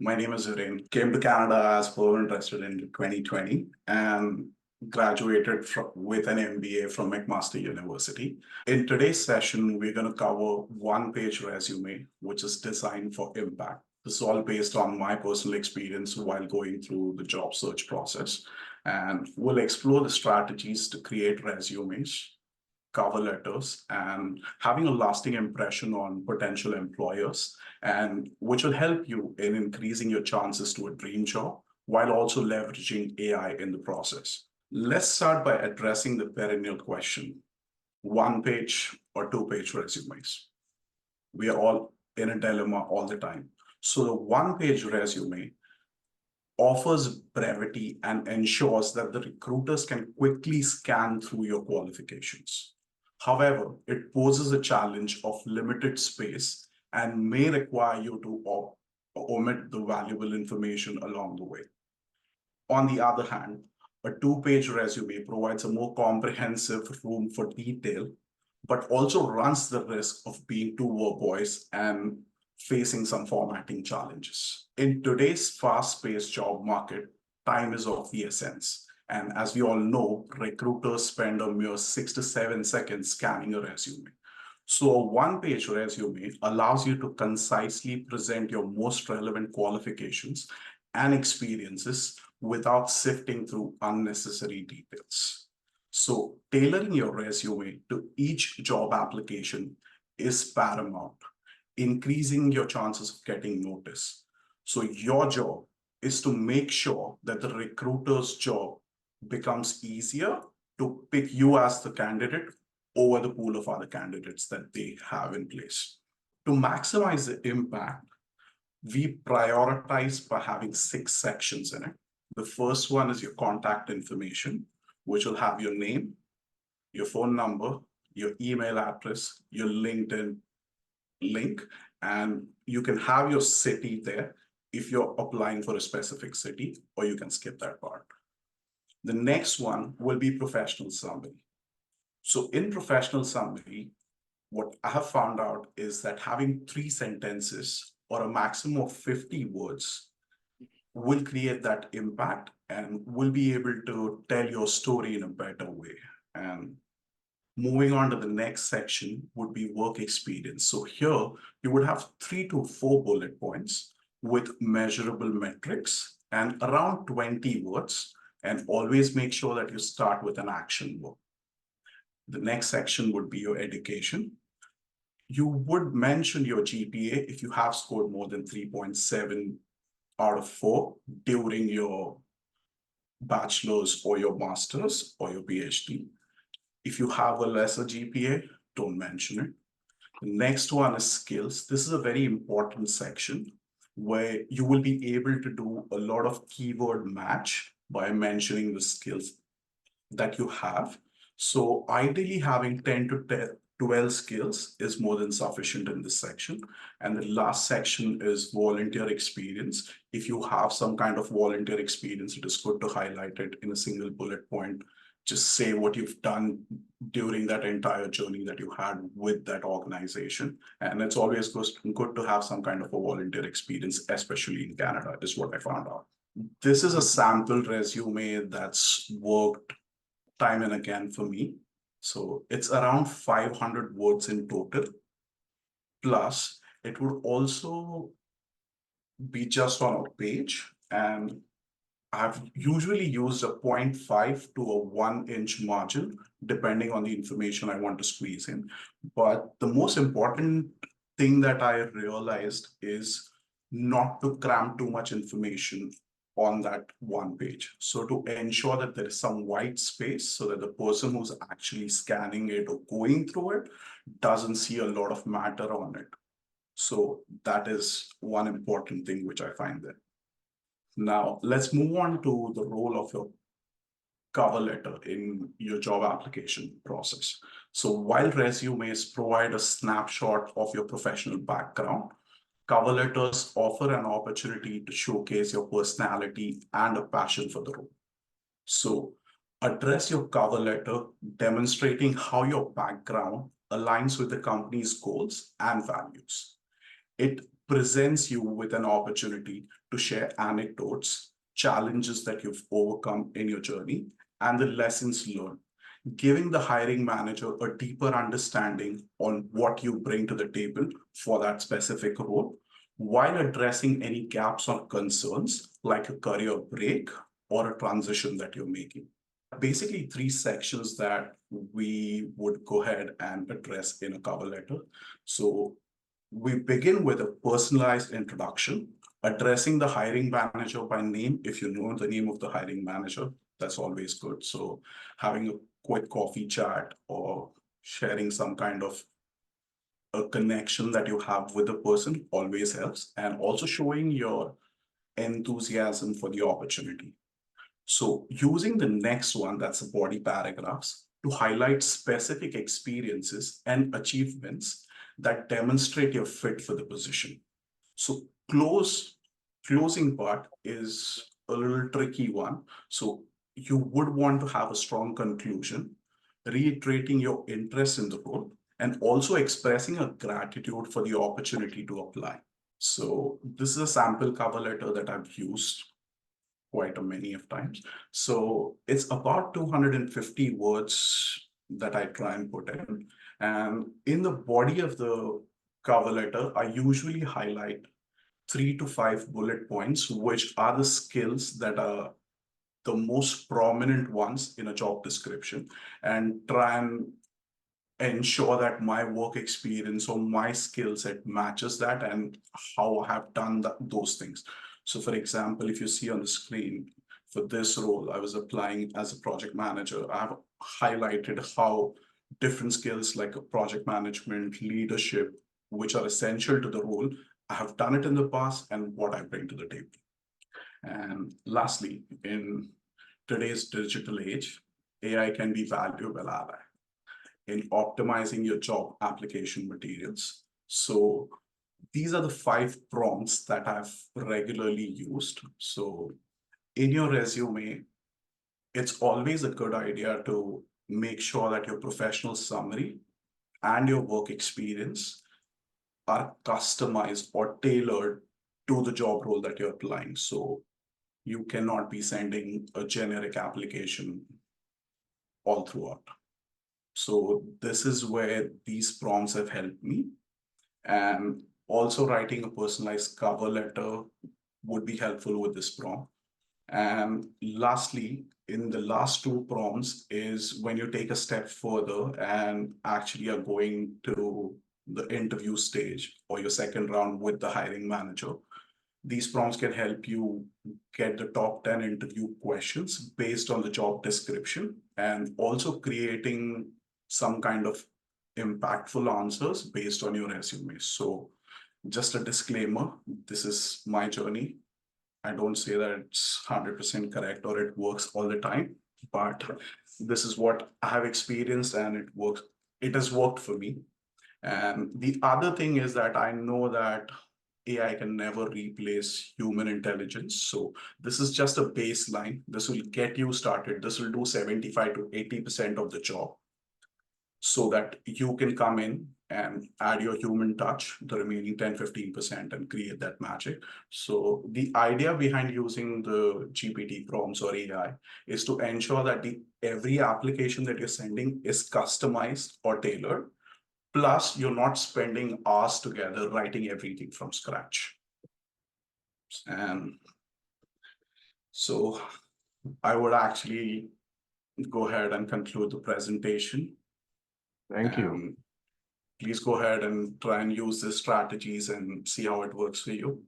My name is Hiren. Came to Canada as permanent resident in 2020 and graduated with an MBA from McMaster University. In today's session, we're going to cover one-page resume, which is designed for impact. This is all based on my personal experience while going through the job search process. And we'll explore the strategies to create resumes, cover letters, and having a lasting impression on potential employers, and which will help you in increasing your chances to a dream job while also leveraging AI in the process. Let's start by addressing the perennial question, one page or two-page resumes. We are all in a dilemma all the time. So the one-page resume offers brevity and ensures that the recruiters can quickly scan through your qualifications. However, it poses a challenge of limited space and may require you to omit the valuable information along the way. On the other hand, a two-page resume provides a more comprehensive room for detail, but also runs the risk of being too verbose and facing some formatting challenges. In today's fast-paced job market, time is of the essence. And as we all know, recruiters spend a mere 6 to 7 seconds scanning a resume. So a one-page resume allows you to concisely present your most relevant qualifications and experiences without sifting through unnecessary details. So tailoring your resume to each job application is paramount, increasing your chances of getting noticed. So your job is to make sure that the recruiter's job becomes easier to pick you as the candidate over the pool of other candidates that they have in place. To maximize the impact, we prioritize by having 6 sections in it. The first one is your contact information, which will have your name, your phone number, your email address, your LinkedIn link, and you can have your city there if you're applying for a specific city, or you can skip that part. The next one will be professional summary. So in professional summary, what I have found out is that having 3 sentences or a maximum of 50 words will create that impact and will be able to tell your story in a better way. And moving on to the next section would be work experience. So here you would have 3 to 4 bullet points with measurable metrics and around 20 words, and always make sure that you start with an action word. The next section would be your education. You would mention your GPA if you have scored more than 3.7 out of 4 during your bachelor's or your master's or your PhD. If you have a lesser GPA, don't mention it. The next one is skills. This is a very important section where you will be able to do a lot of keyword match by mentioning the skills that you have. So ideally having 10 to 12 skills is more than sufficient in this section. And the last section is volunteer experience. If you have some kind of volunteer experience, it is good to highlight it in a single bullet point. Just say what you've done during that entire journey that you had with that organization. And it's always good to have some kind of a volunteer experience, especially in Canada, is what I found out. This is a sample resume that's worked time and again for me. So it's around 500 words in total. Plus, it would also be just on a page, and I've usually used a 0.5 to a 1-inch margin, depending on the information I want to squeeze in. But the most important thing that I realized is not to cram too much information on that one page. So to ensure that there is some white space so that the person who's actually scanning it or going through it doesn't see a lot of matter on it. So that is one important thing which I find there. Now, let's move on to the role of your cover letter in your job application process. So while resumes provide a snapshot of your professional background, cover letters offer an opportunity to showcase your personality and a passion for the role. So address your cover letter demonstrating how your background aligns with the company's goals and values. It presents you with an opportunity to share anecdotes, challenges that you've overcome in your journey, and the lessons learned, giving the hiring manager a deeper understanding on what you bring to the table for that specific role, while addressing any gaps or concerns like a career break or a transition that you're making. Basically, three sections that we would go ahead and address in a cover letter. So we begin with a personalized introduction, addressing the hiring manager by name. If you know the name of the hiring manager, that's always good. So having a quick coffee chat or sharing some kind of a connection that you have with the person always helps, and also showing your enthusiasm for the opportunity. So using the next one, that's the body paragraphs, to highlight specific experiences and achievements that demonstrate your fit for the position. So closing part is a little tricky one. So you would want to have a strong conclusion, reiterating your interest in the role, and also expressing a gratitude for the opportunity to apply. So this is a sample cover letter that I've used quite a many of times. So it's about 250 words that I try and put in. And in the body of the cover letter, I usually highlight 3 to 5 bullet points, which are the skills that are the most prominent ones in a job description, and try and ensure that my work experience or my skill set matches that and how I have done those things. So for example, if you see on the screen, for this role, I was applying as a project manager. I have highlighted how different skills like project management, leadership, which are essential to the role, I have done it in the past and what I bring to the table. And lastly, in today's digital age, AI can be valuable ally in optimizing your job application materials. So these are the 5 prompts that I've regularly used. So in your resume, it's always a good idea to make sure that your professional summary and your work experience are customized or tailored to the job role that you're applying. So you cannot be sending a generic application all throughout. So this is where these prompts have helped me. And also writing a personalized cover letter would be helpful with this prompt. And lastly, in the last 2 prompts is when you take a step further and actually are going to the interview stage or your second round with the hiring manager. These prompts can help you get the top 10 interview questions based on the job description, and also creating some kind of impactful answers based on your resume. So just a disclaimer, this is my journey. I don't say that it's 100% correct or it works all the time, but this is what I have experienced and it works. It has worked for me. And the other thing is that I know that AI can never replace human intelligence. So this is just a baseline. This will get you started. This will do 75 to 80% of the job, so that you can come in and add your human touch, the remaining 10-15%, and create that magic. So the idea behind using the GPT prompts or AI is to ensure that every application that you're sending is customized or tailored. Plus, you're not spending hours together writing everything from scratch. And so I would actually go ahead and conclude the presentation. Thank you. Please go ahead and try and use these strategies and see how it works for you.